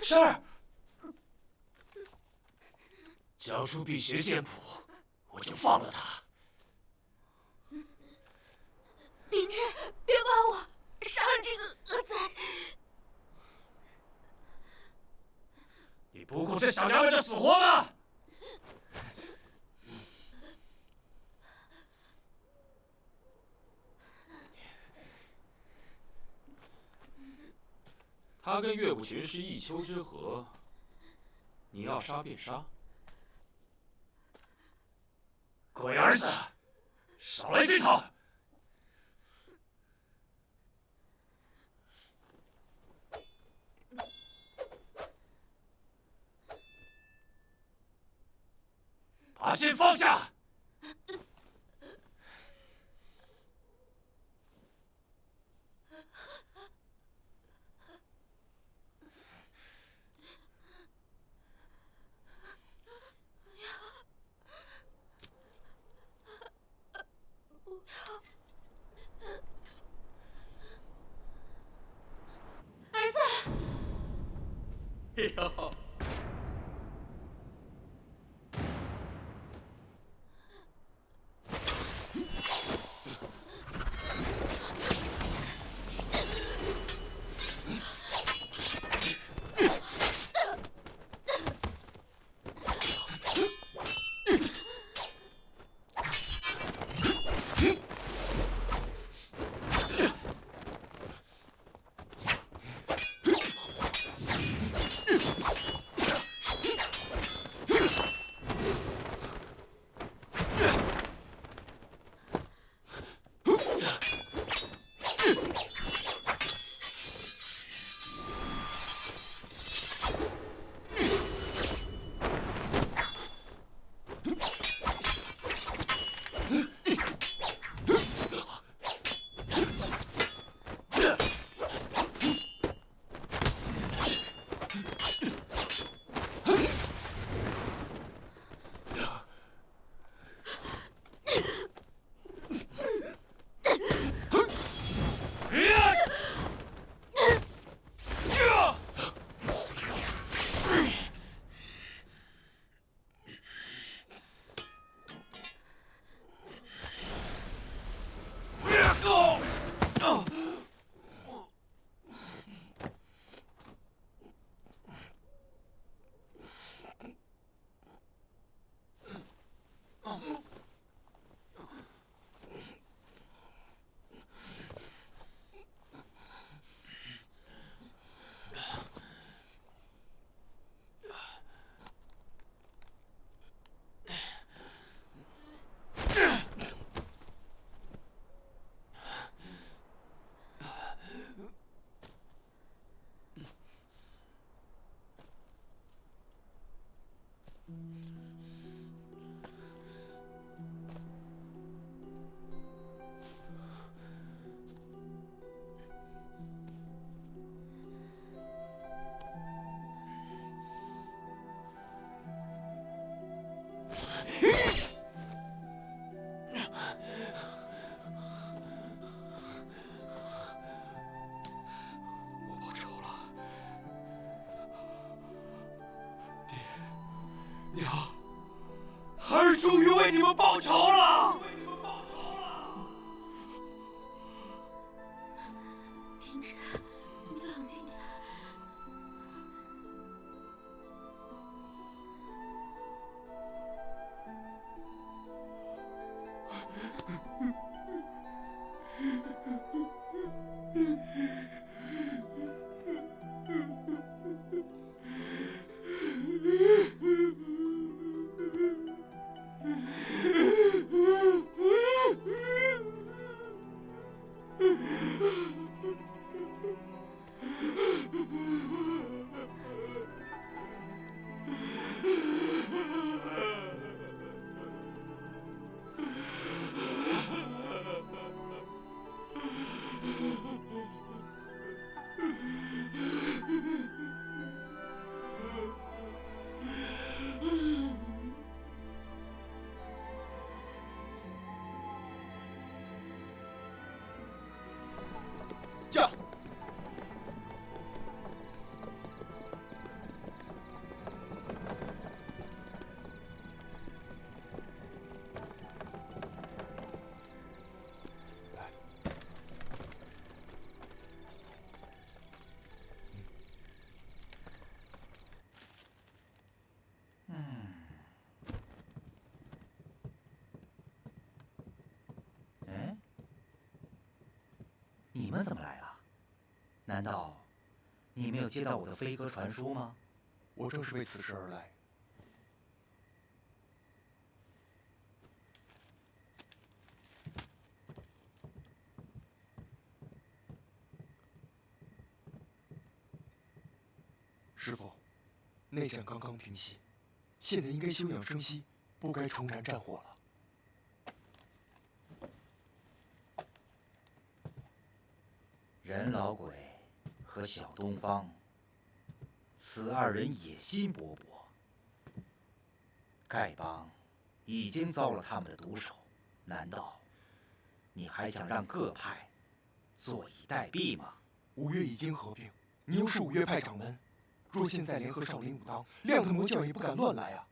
是。交出辟邪剑谱，我就放了他。明真，别管我，杀了这个恶贼！你不顾这小娘们的死活吗？他跟岳不群是一丘之貉，你要杀便杀。鬼儿子，少来这套！把剑放下！儿子，哎呦！娘，儿终于为你们报仇了！明真，你冷静点。们怎么来了？难道你没有接到我的飞鸽传书吗？我正是为此事而来。师傅，内战刚刚平息，现在应该休养生息，不该重燃战火了。任老鬼和小东方，此二人野心勃勃。丐帮已经遭了他们的毒手，难道你还想让各派坐以待毙吗？五岳已经合并，你又是五岳派掌门，若现在联合少林武当，亮的魔教也不敢乱来啊！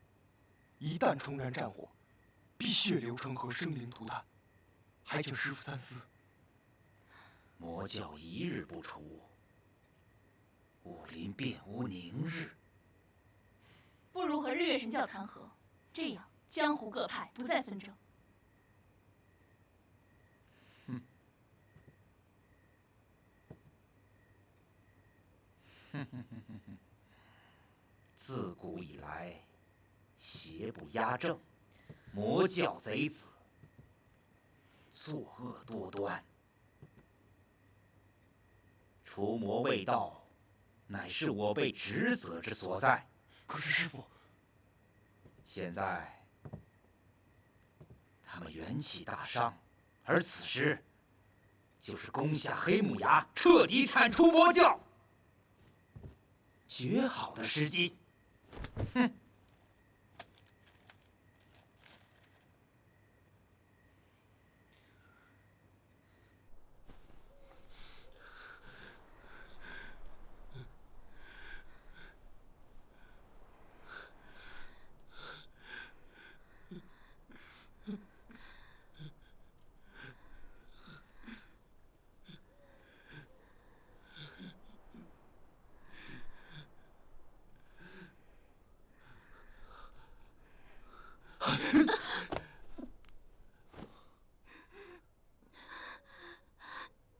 一旦重燃战火，必血流成河，生灵涂炭，还请师傅三思。魔教一日不除，武林便无宁日。不如和日月神教谈和，这样江湖各派不再纷争。自古以来，邪不压正，魔教贼子，作恶多端。除魔卫道，乃是我辈职责之所在。可是师傅，现在他们元气大伤，而此时就是攻下黑木崖，彻底铲除魔教绝好的时机。哼！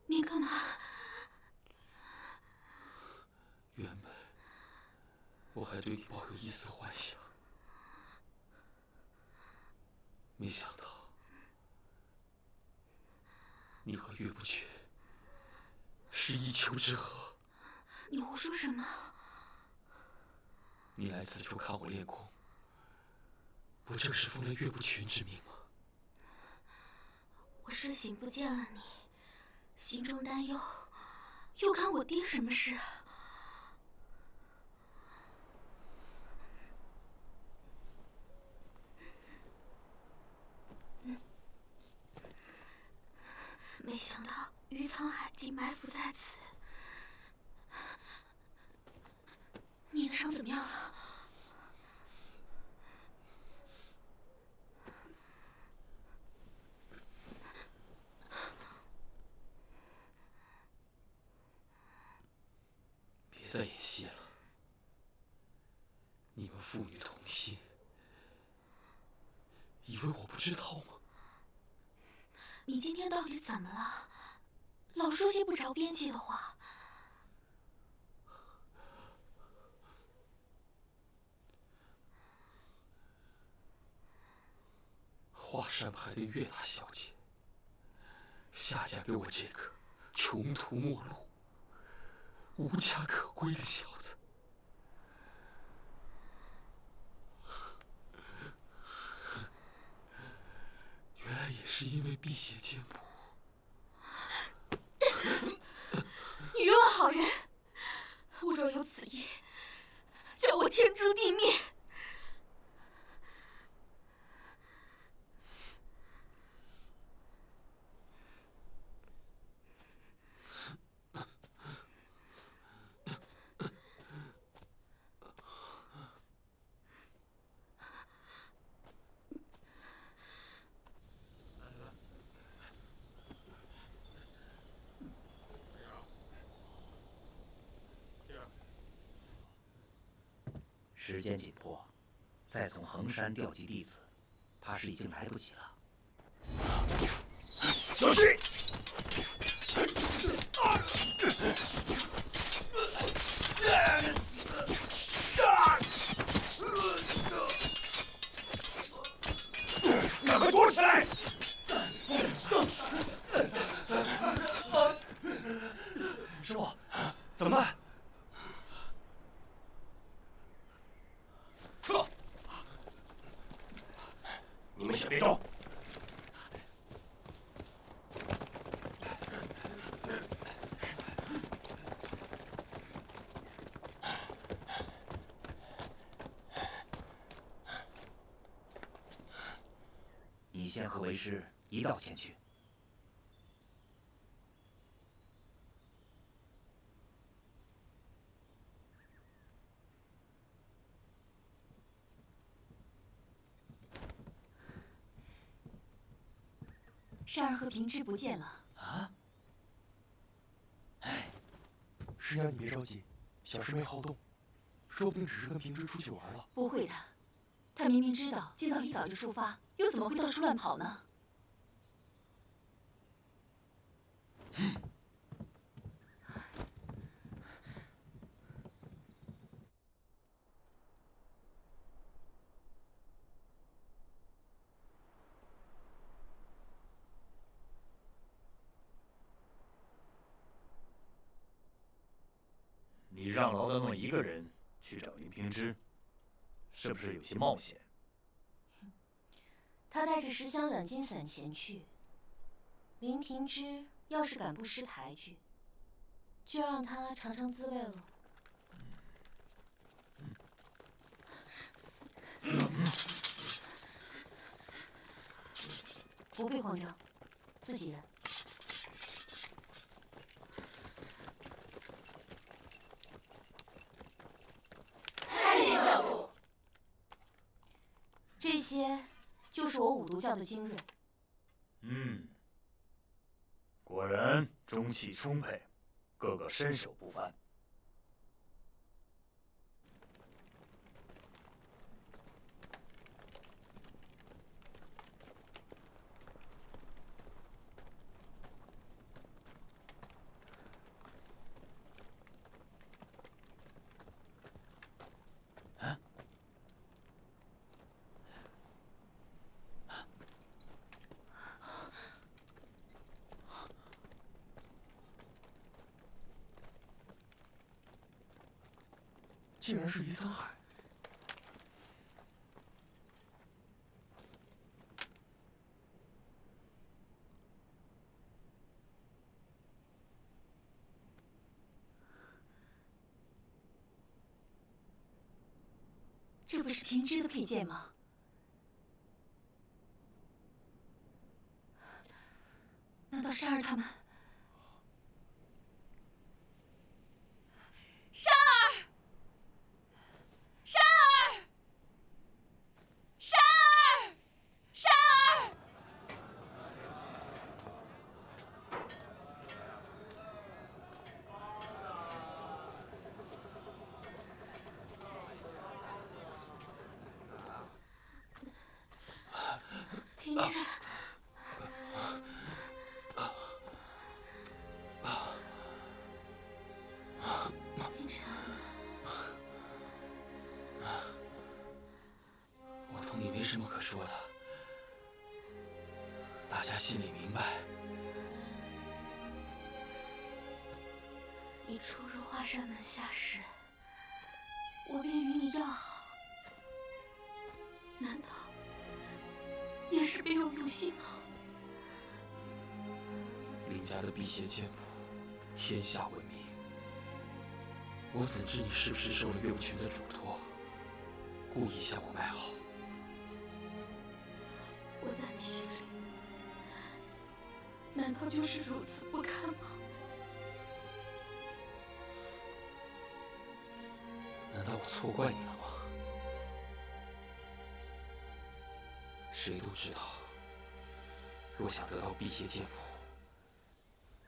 你干嘛？原本我还对你抱有一丝幻想，没想到你和岳不群是一丘之貉。你胡说什么？你来此处看我练功，不正是奉了岳不群之命吗？我睡醒不见了你，心中担忧，又干我爹什么事啊？没想到余沧海竟埋伏在此。你的伤怎么样了？别再演戏了，你们父女同心，以为我不知道吗？你今天到底怎么了？老说些不着边际的话。华山派的岳大小姐下嫁给我这个穷途末路、无家可归的小子。原来也是因为辟邪剑谱。你冤枉好人！我若有此意，叫我天诛地灭！时间紧迫，再从衡山调集弟子，怕是已经来不及了。小心！你们先别动。你先和为师一道前去。善儿和平之不见了。啊？哎，师娘，你别着急，小师妹好动，说不定只是跟平之出去玩了。不会的，他明明知道今早一早就出发，又怎么会到处乱跑呢？你让劳德诺一个人去找林平之，是不是有些冒险？他带着10箱染金散前去，林平之要是敢不识抬举，就让他尝尝滋味了。不必慌张，自己人。这些就是我五毒教的精锐。果然中气充沛，个个身手不凡。竟然是伊森海。这不是平之的佩剑吗？难道善儿他们？善儿！善儿！善儿！善儿！平之，平之，我同你没什么可说的，大家心里明白。你初入华山门下时，我便与你要好，难道也是别有用心吗？林家的辟邪剑谱，天下闻名。我怎知你是不是受了岳不群的嘱托，故意向我卖好？我在你心里，难道就是如此不堪吗？难道我错怪你了吗？谁都知道，若想得到辟邪剑谱，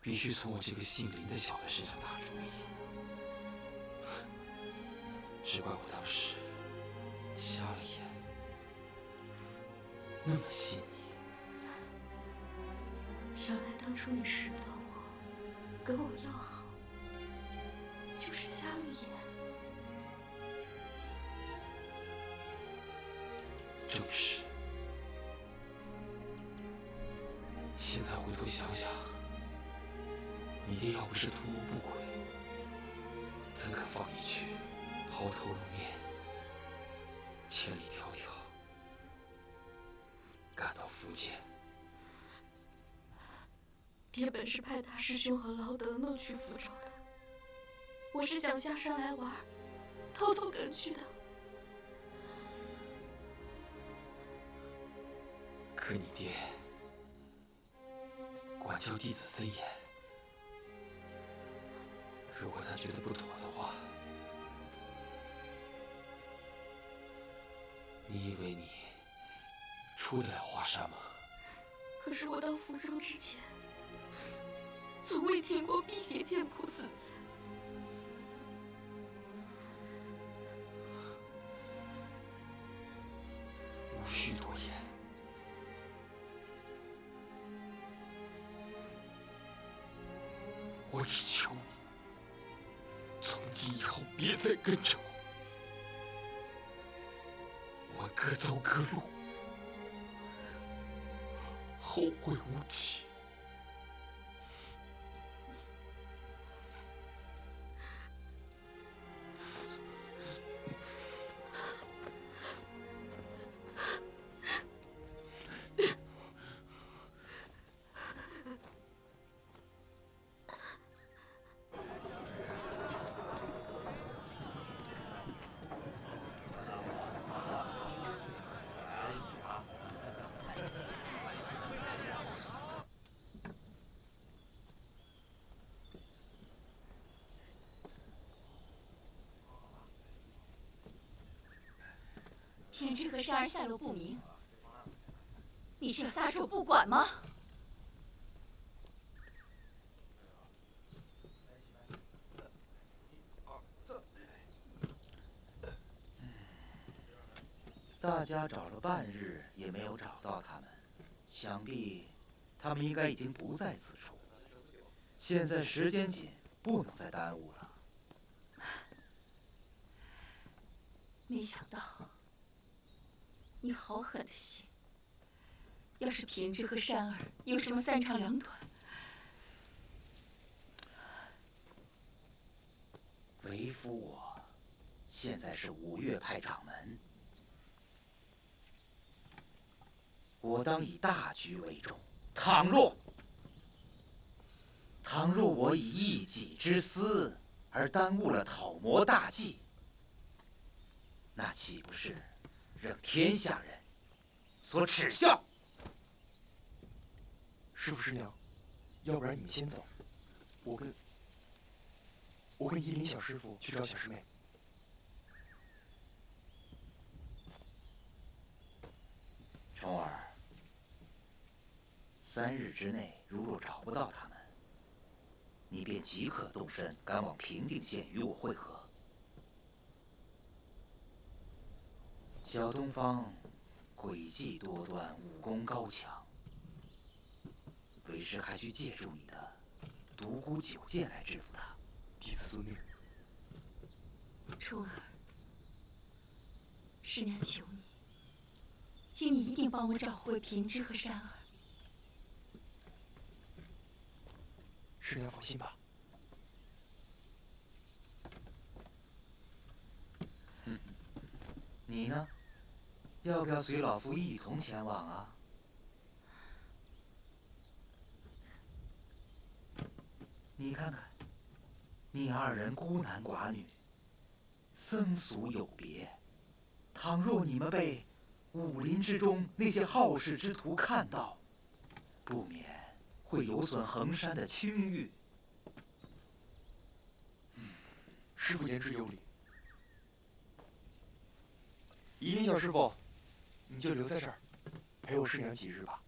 必须从我这个姓林的小子身上打主意。只怪我当时瞎了眼，那么细腻。原来当初你识得我，跟我要好，就是瞎了眼。正是。现在回头想想，你爹要不是图谋不轨，怎肯放你去抛头露面，千里迢迢？赶到福建。爹本是派大师兄和劳德诺去福州的，我是想下山来玩，偷偷跟去的。可你爹管教弟子森严，如果他觉得不妥的话，你以为你出得了华山吗？可是我到福州之前，从未听过辟邪剑谱4字。无需多言。我只求你，从今以后别再跟着我，我们各走各路，后会无期。天之和善儿下落不明，你是要撒手不管吗？大家找了半日也没有找到他们，想必他们应该已经不在此处。现在时间紧，不能再耽误了。没想到你好狠的心！要是平之和善儿有什么3长2短，为夫我现在是5岳派掌门，我当以大局为重。倘若我以一己之私而耽误了讨魔大计，那岂不是让天下人所耻笑？师父师娘，要不然你们先走，我跟夷陵小师傅去找小师妹。虫儿，3日之内如若找不到他们，你便即可动身赶往平定县与我会合。小东方诡计多端，武功高强，为师还需借助你的独孤九剑来制服他。弟子遵命。冲儿，师娘求你，请你一定帮我找回平之和善儿。师娘放心吧。你呢？要不要随老夫一同前往啊？你看看，你2人孤男寡女，僧俗有别。倘若你们被武林之中那些好事之徒看到，不免会有损衡山的清誉。师父言之有理。夷陵小师傅，你就留在这儿，陪我师娘几日吧。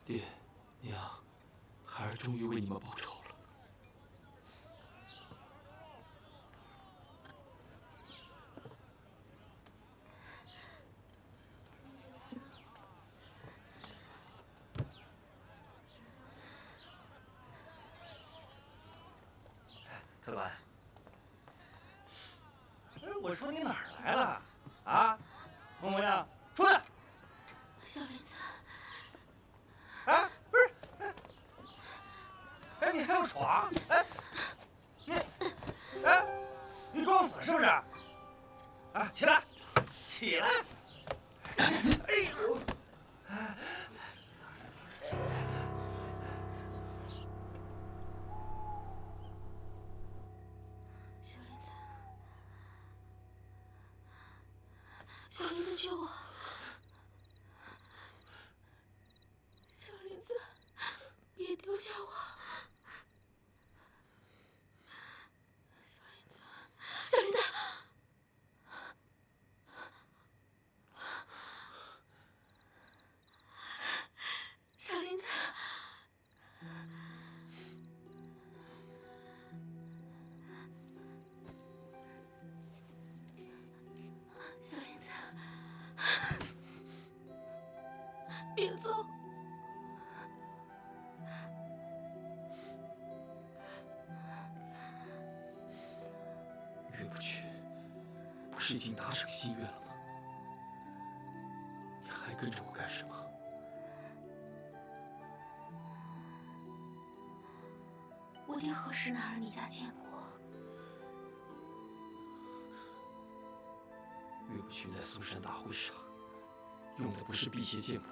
爹，娘，孩儿终于为你们报仇了。客官，我说你哪儿来了？啊，萌萌呀，出来！小林子，哎，不是，哎，你还要闯？哎，你装死是不是？啊，起来，起来！哎呦！小林子，小林子，救我！小林子，别丢下我！小林子，小林子，小林子，别走！岳不群，不是已经达成心愿了吗？你还跟着我干什么？我爹何时拿了你家剑谱？岳不群在嵩山大会上用的不是辟邪剑谱，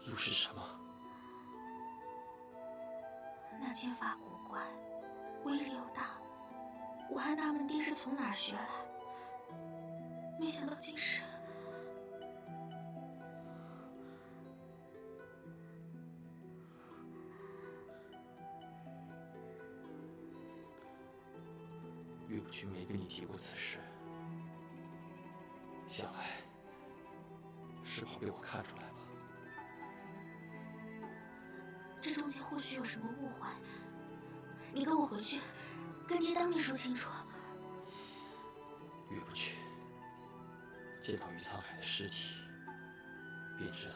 又是什么？那剑法古怪，威力又大，我还纳闷爹是从哪儿学来，没想到竟是……岳不群没跟你提过此事，想来是怕被我看出来吧？这中间或许有什么误会，你跟我回去，跟爹当面说清楚。岳不群，见到于沧海的尸体，便知道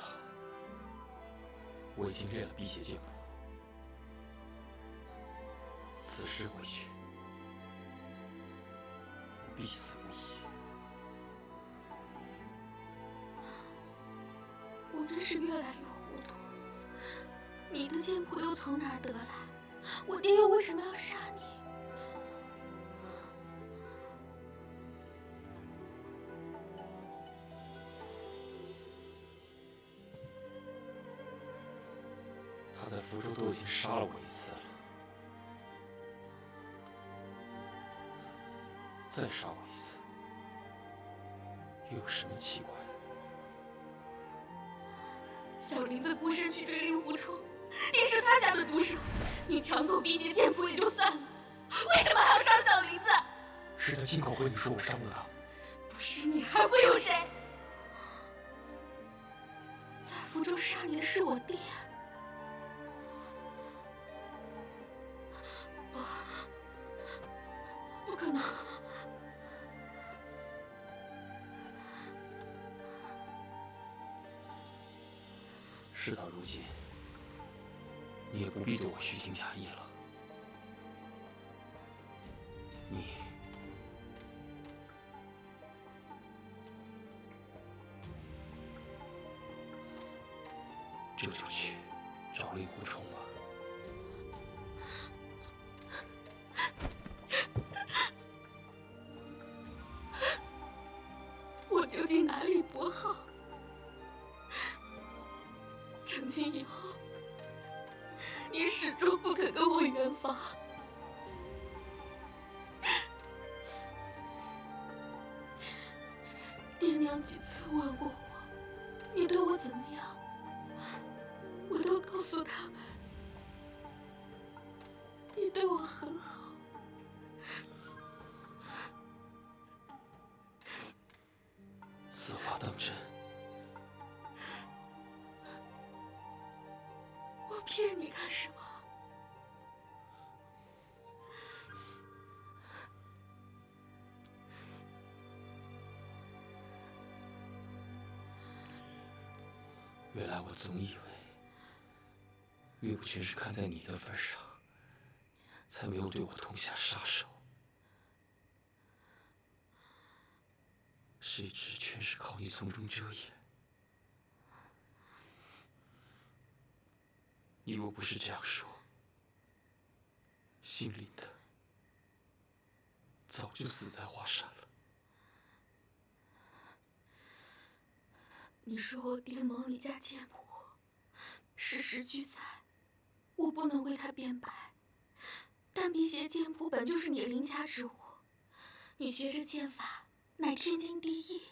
我已经练了辟邪剑谱。此时回去，我必死无疑。我真是越来越糊涂，你的剑谱又从哪儿得来？我爹又为什么要杀你？他在福州都已经杀了我一次了，再杀我一次，又有什么奇怪的？小林子孤身去追令狐冲，定是他下的毒手。你抢走辟邪剑谱也就算了，为什么还要杀小林子？是他亲口和你说我伤了他。不是你还会有谁？在福州杀你的是我爹。不可能！事到如今，你也不必对我虚情假意了。你这就去找令狐冲吧。我究竟哪里不好？成亲以后，你始终不肯跟我圆房。爹娘几次问过我，你对我怎么样？我都告诉他们，你对我很好。此话当真？我骗你干什么？原来我总以为岳不群是看在你的份上，才没有对我痛下杀手。谁这只全是靠你从中遮掩。你若不是这样说，姓林的早就死在华山了。你说我爹蒙你家贱婆，事实俱在，我不能为他辩白。但辟邪剑谱本就是你林家之物，你学这剑法乃天经地义。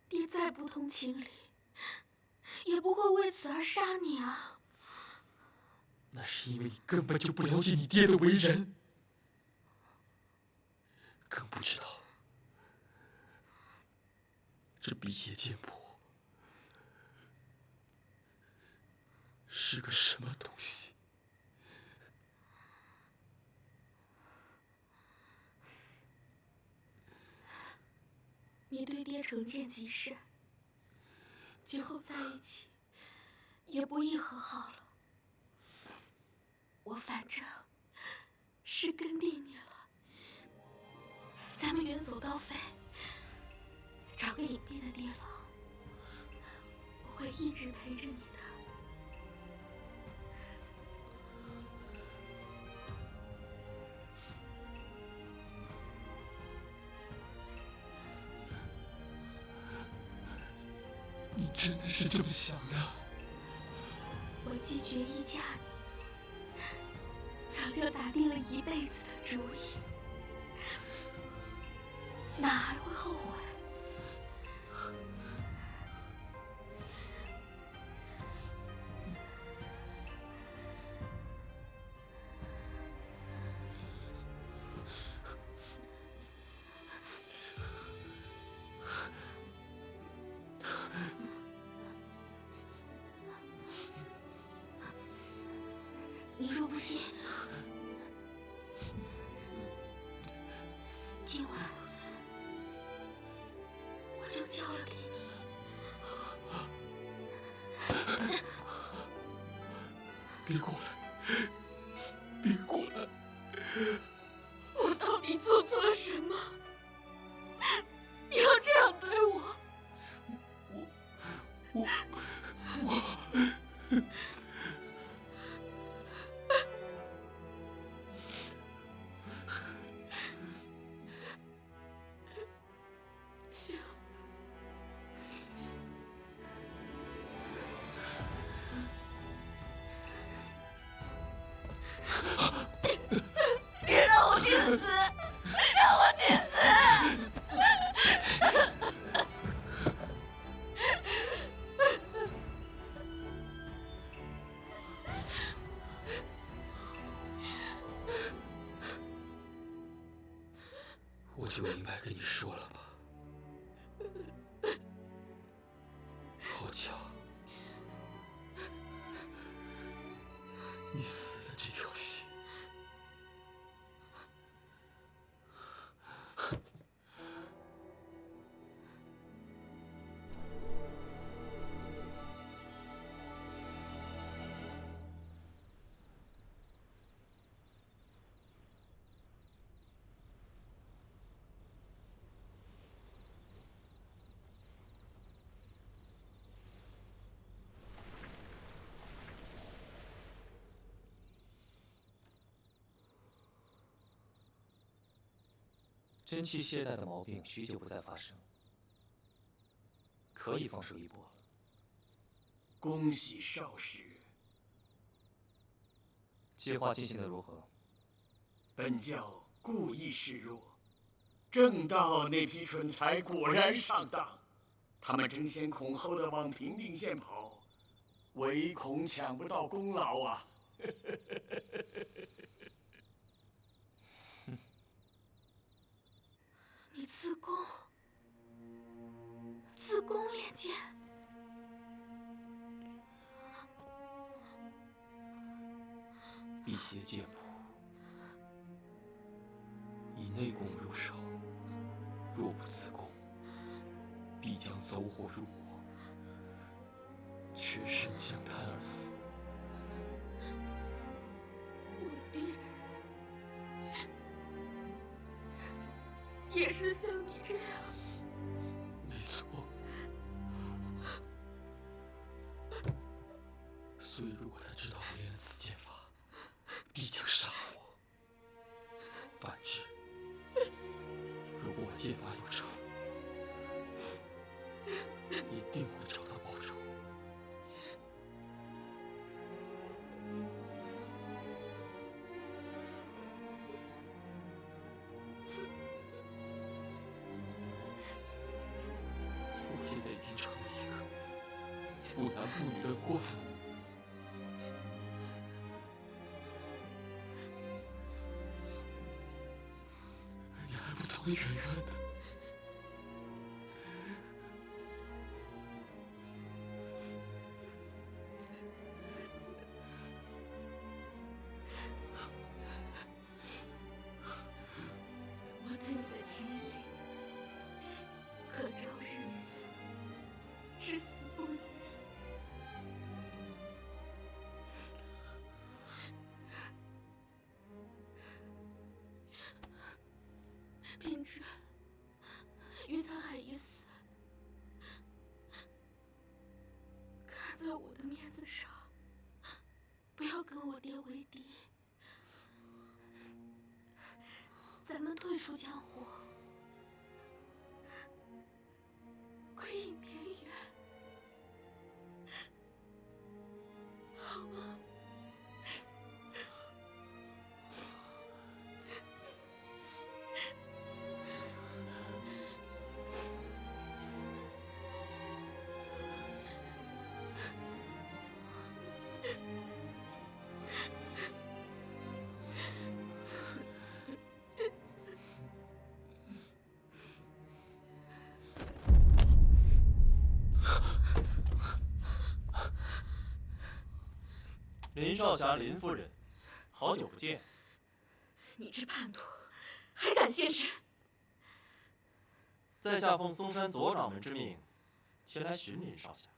爹再不通情理，也不会为此而杀你啊。那是因为你根本就不了解你爹的为人，更不知道这辟邪剑谱是个什么东西。你对爹成见极深，今后在一起也不易和好了。我反正是跟定你了，咱们远走高飞，找个隐蔽的地方，我会一直陪着你的。你真的是这么想的？我既决意嫁你，早就打定了一辈子的主意，哪还会后悔？你若不信，今晚我就交了给你。别过来，别过来！我到底做错了什么？你要这样对我？我。行，你让我去死，让我去死！我就明白跟你说了吧。好巧，你死了这条心。真气懈怠的毛病许久不再发生，可以放手一搏了。恭喜少时，计划进行的如何？本教故意示弱，正道那批蠢材果然上当，他们争先恐后的往平定县跑，唯恐抢不到功劳啊！你自宫练剑，辟邪剑谱，以内功入手，若不自宫，必将走火入魔，全身将瘫而死。我爹也是像你这样。没错。所以，如果他知道我练了此剑法，必将杀我。反之，如果我剑法有成，一定会找他报仇。我现在已经成了一个不男不女的国父。你还不走得远远的？我对你的情意，可照日月，至死不渝。平之，于沧海已死，看在我的面子上，不要跟我爹为敌。咱们退出江湖，归隐田园，好吗？林少侠，林夫人，好久不见。你这叛徒，还敢现身！在下奉嵩山左掌门之命，前来寻林少侠。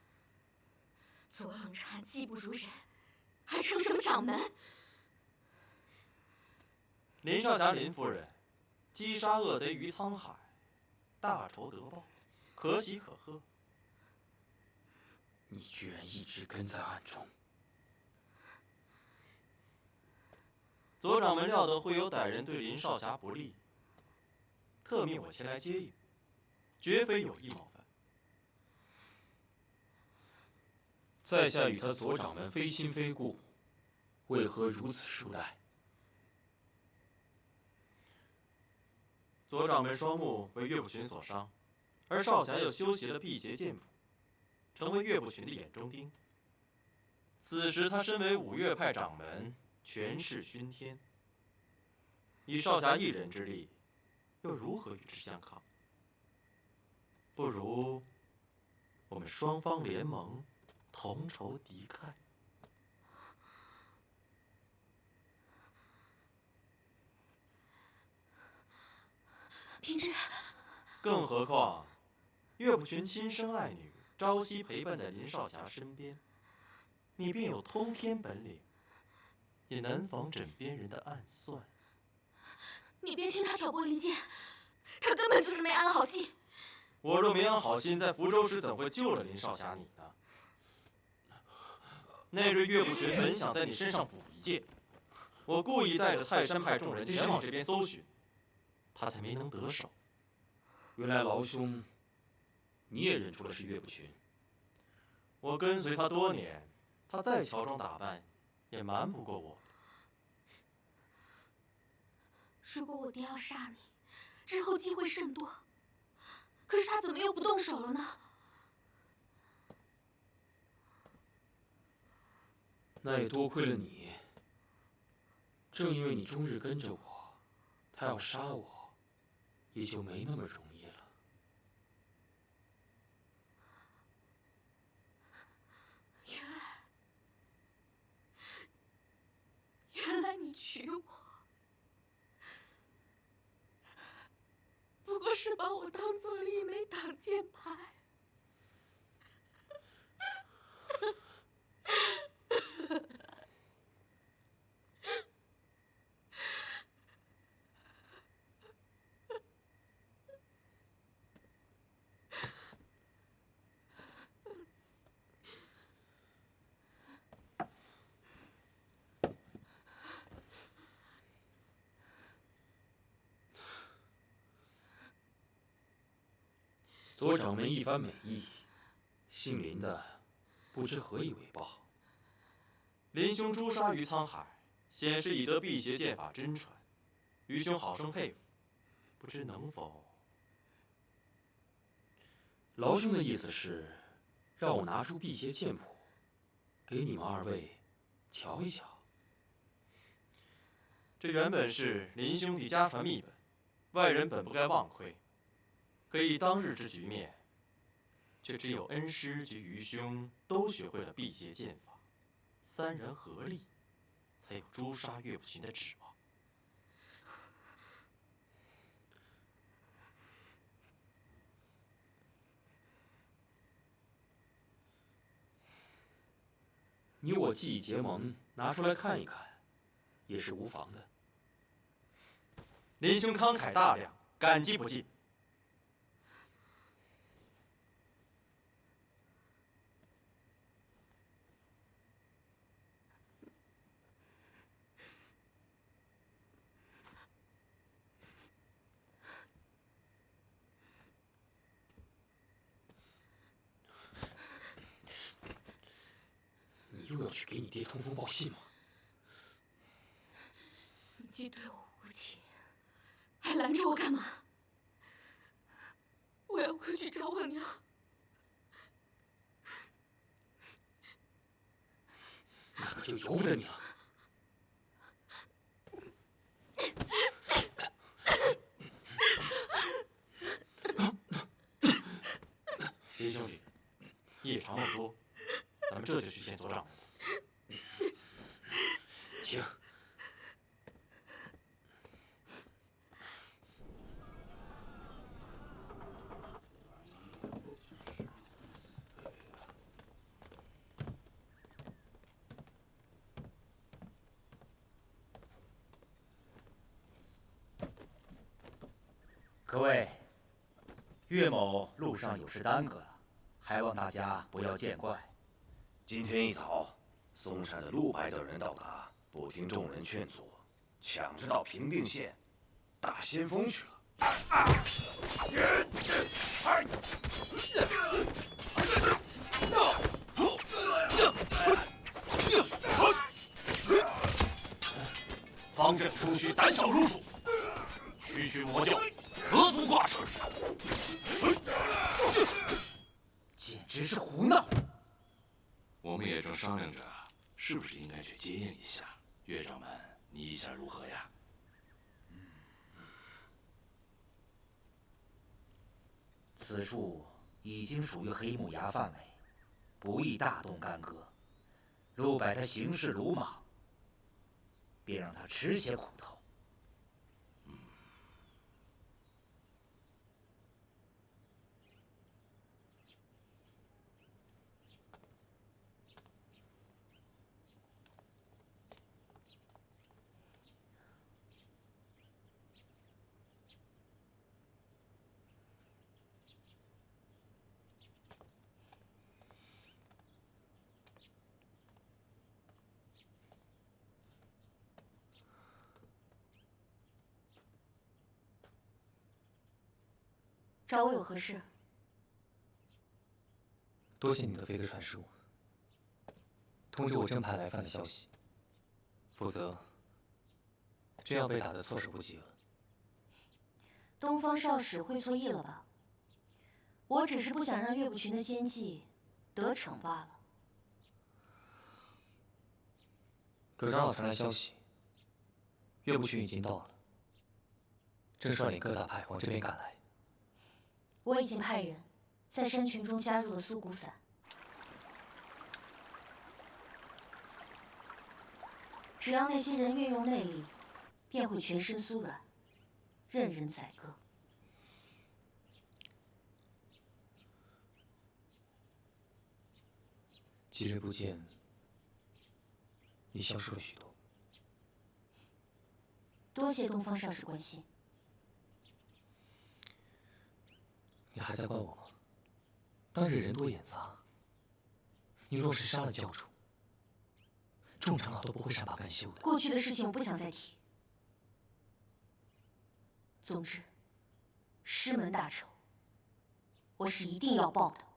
左冷禅技不如人，还称什么掌门？林少侠，林夫人，击杀恶贼于沧海，大仇得报，可喜可贺。你居然一直跟在暗中。左掌门料得会有歹人对林少侠不利，特命我前来接应，绝非有意冒犯。在下与他左掌门非亲非故，为何如此疏待？左掌门双目为岳不群所伤，而少侠又修习了辟邪剑谱，成为岳不群的眼中钉。此时他身为五岳派掌门，权势熏天，以少侠一人之力，又如何与之相抗？不如我们双方联盟，同仇敌忾。平之，更何况岳不群亲生爱女朝夕陪伴在林少侠身边，你便有通天本领，也难防枕边人的暗算。你别听他挑拨离间，他根本就是没安好心。我若没安好心，在福州时怎会救了林少侠你呢？那日岳不群本想在你身上补一剑，我故意带着泰山派众人前往这边搜寻，他才没能得手。原来劳兄，你也认出了是岳不群。我跟随他多年，他再乔装打扮，也瞒不过我。如果我爹要杀你，之后机会甚多，可是他怎么又不动手了呢？那也多亏了你。正因为你终日跟着我，他要杀我，也就没那么容易了。原来你娶我，不过是把我当做了一枚挡箭牌。左掌门一番美意，姓林的不知何以为报。林兄诛杀于沧海，显是已得辟邪剑法真传，愚兄好生佩服，不知能否？劳兄的意思是，让我拿出辟邪剑谱，给你们二位瞧一瞧。这原本是林兄弟家传秘本，外人本不该妄窥。可以当日之局面，却只有恩师及愚兄都学会了辟邪剑法，三人合力，才有诛杀岳不群的指望。你我既已结盟，拿出来看一看，也是无妨的。林兄慷慨大量，感激不尽。你又要去给你爹通风报信吗？你既对我无情，还拦着我干嘛？我要回去找我娘。那可就由不得你了。林兄弟，夜长梦多，咱们这就去见左掌门。请。各位，岳某路上有事耽搁了，还望大家不要见怪。今天一早，嵩山的陆白等人到达，不听众人劝阻，抢着到平定县打先锋去了。方正出须胆小如鼠，区区魔教何足挂齿？简直是胡闹！我们也正商量着，是不是应该去接应一下岳掌门？你意下如何呀？此处已经属于黑木崖范围，不宜大动干戈。陆柏他行事鲁莽，便让他吃些苦头。找我有何事？多谢你的飞鸽传书，通知我正派来犯的消息，否则真要被打得措手不及了。东方少使会错意了吧？我只是不想让岳不群的奸计得逞罢了。葛长老传来消息，岳不群已经到了，正率领各大派往这边赶来。我已经派人在山群中加入了苏骨散，只要那些人运用内力，便会全身酥软，任人宰割。几日不见，你消瘦了许多。多谢东方少使关心。你还在怪我吗？当日人多眼杂，你若是杀了教主，众长老都不会善罢甘休的。过去的事情我不想再提。总之，师门大仇，我我是一定要报的。